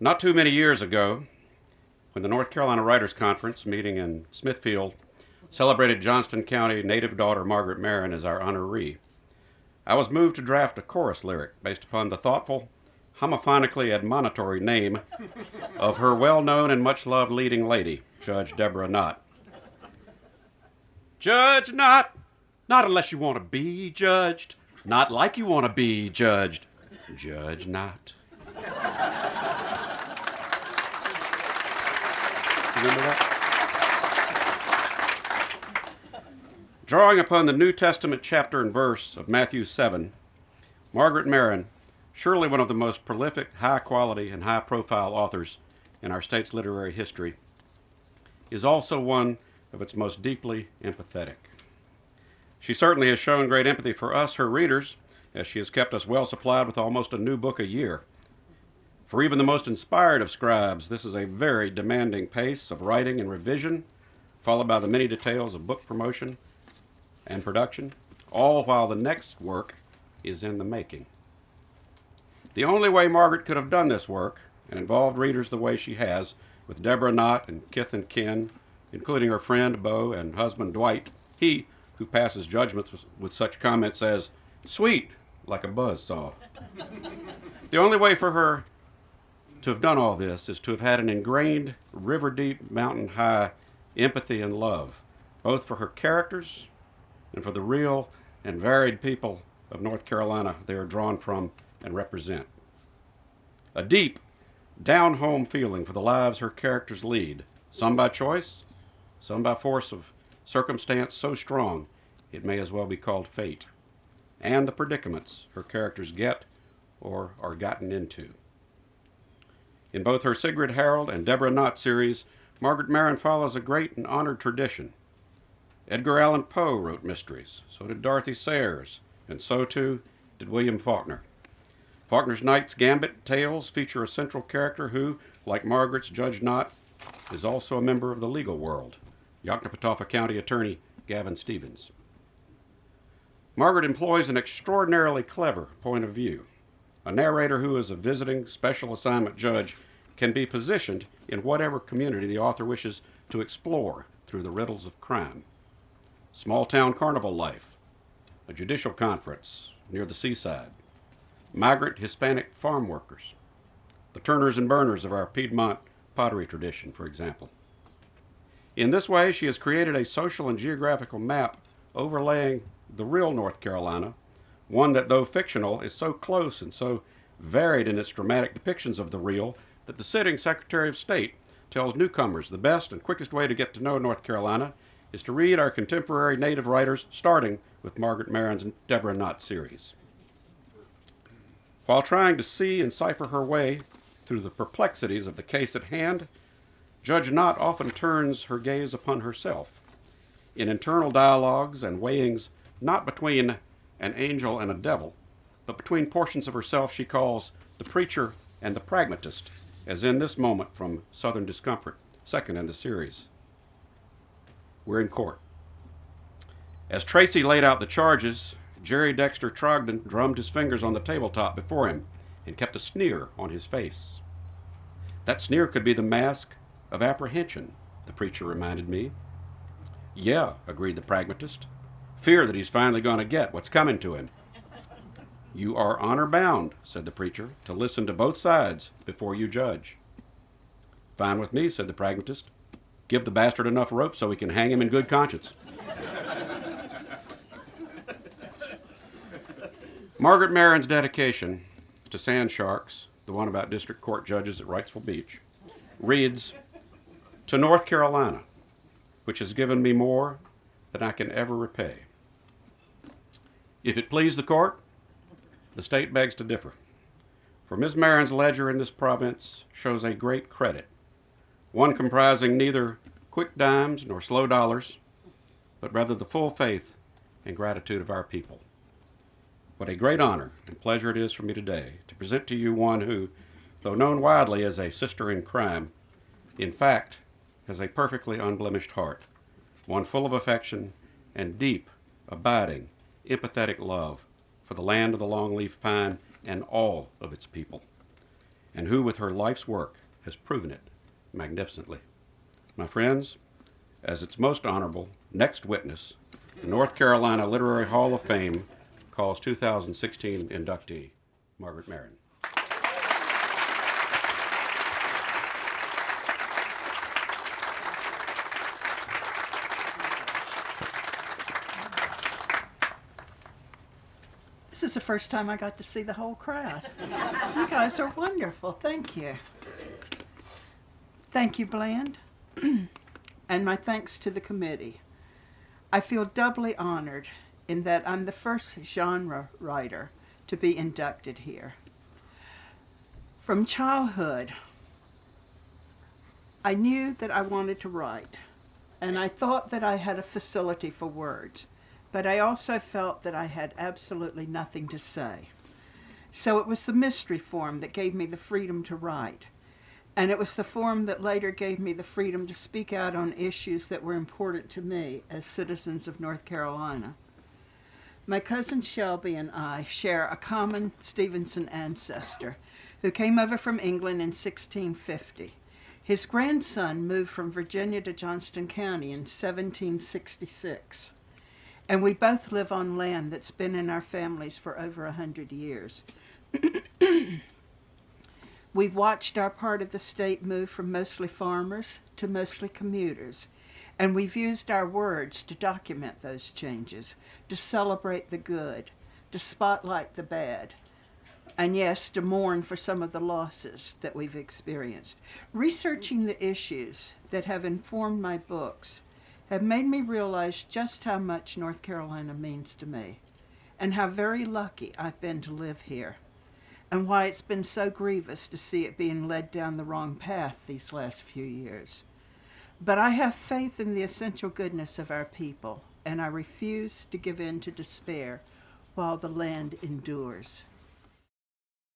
Not too many years ago, when the North Carolina Writers Conference, meeting in Smithfield, celebrated Johnston County native daughter Margaret Maron as our honoree, I was moved to draft a chorus lyric based upon the thoughtful, homophonically admonitory name of her well-known and much-loved leading lady, Judge Deborah Knott. Judge Knott, not unless you want to be judged, not like you want to be judged. Judge Knott. Remember that? Drawing upon the New Testament chapter and verse of Matthew 7, Margaret Maron, surely one of the most prolific, high-quality, and high-profile authors in our state's literary history, is also one of its most deeply empathetic. She certainly has shown great empathy for us, her readers, as she has kept us well supplied with almost a new book a year. For even the most inspired of scribes, this is a very demanding pace of writing and revision, followed by the many details of book promotion and production, all while the next work is in the making. The only way Margaret could have done this work, and involved readers the way she has, with Deborah Knott and kith and kin, including her friend Beau and husband Dwight, he who passes judgments with such comments as, "Sweet," like a buzzsaw. The only way for her to have done all this is to have had an ingrained, river-deep, mountain-high empathy and love, both for her characters and for the real and varied people of North Carolina they are drawn from and represent. A deep, down-home feeling for the lives her characters lead, some by choice, some by force of circumstance so strong it may as well be called fate, and the predicaments her characters get or are gotten into. In both her Sigrid Harold and Deborah Knott series, Margaret Maron follows a great and honored tradition. Edgar Allan Poe wrote mysteries, so did Dorothy Sayers, and so too did William Faulkner. Faulkner's Knight's Gambit tales feature a central character who, like Margaret's Judge Knott, is also a member of the legal world, Yoknapatawpha County Attorney Gavin Stevens. Margaret employs an extraordinarily clever point of view. A narrator who is a visiting special assignment judge can be positioned in whatever community the author wishes to explore through the riddles of crime. Small-town carnival life, a judicial conference near the seaside, migrant Hispanic farm workers, the turners and burners of our Piedmont pottery tradition, for example. In this way, she has created a social and geographical map overlaying the real North Carolina, one that, though fictional, is so close and so varied in its dramatic depictions of the real that the sitting Secretary of State tells newcomers the best and quickest way to get to know North Carolina is to read our contemporary native writers, starting with Margaret Maron's Deborah Knott series. While trying to see and cipher her way through the perplexities of the case at hand, Judge Knott often turns her gaze upon herself in internal dialogues and weighings not between an angel and a devil, but between portions of herself she calls the preacher and the pragmatist, as in this moment from Southern Discomfort, second in the series. We're in court. As Tracy laid out the charges, Jerry Dexter Trogdon drummed his fingers on the tabletop before him and kept a sneer on his face. That sneer could be the mask of apprehension, the preacher reminded me. Yeah, agreed the pragmatist. Fear that he's finally going to get what's coming to him. You are honor-bound, said the preacher, to listen to both sides before you judge. Fine with me, said the pragmatist. Give the bastard enough rope so we can hang him in good conscience. Margaret Maron's dedication to Sand Sharks, the one about district court judges at Wrightsville Beach, reads, "To North Carolina, which has given me more than I can ever repay. If it please the court, the state begs to differ. For Ms. Maron's ledger in this province shows a great credit, one comprising neither quick dimes nor slow dollars, but rather the full faith and gratitude of our people. What a great honor and pleasure it is for me today to present to you one who, though known widely as a sister in crime, in fact has a perfectly unblemished heart, one full of affection and deep, abiding, empathetic love for the land of the longleaf pine and all of its people. and who with her life's work has proven it magnificently. My friends, as its most honorable next witness, the North Carolina Literary Hall of Fame calls 2016 inductee Margaret Maron. This is the first time I got to see the whole crowd. You guys are wonderful. Thank you. Thank you, Bland. And my thanks to the committee. I feel doubly honored in that I'm the first genre writer to be inducted here. From childhood, I knew that I wanted to write, and I thought that I had a facility for words, but I also felt that I had absolutely nothing to say. So it was the mystery form that gave me the freedom to write, and it was the form that later gave me the freedom to speak out on issues that were important to me as citizens of North Carolina. My cousin Shelby and I share a common Stevenson ancestor who came over from England in 1650. His grandson moved from Virginia to Johnston County in 1766. And we both live on land that's been in our families for over 100 years. We've watched our part of the state move from mostly farmers to mostly commuters, and we've used our words to document those changes, to celebrate the good, to spotlight the bad, and yes, to mourn for some of the losses that we've experienced. Researching the issues that have informed my books have made me realize just how much North Carolina means to me, and how very lucky I've been to live here, and why it's been so grievous to see it being led down the wrong path these last few years. But I have faith in the essential goodness of our people, and I refuse to give in to despair while the land endures.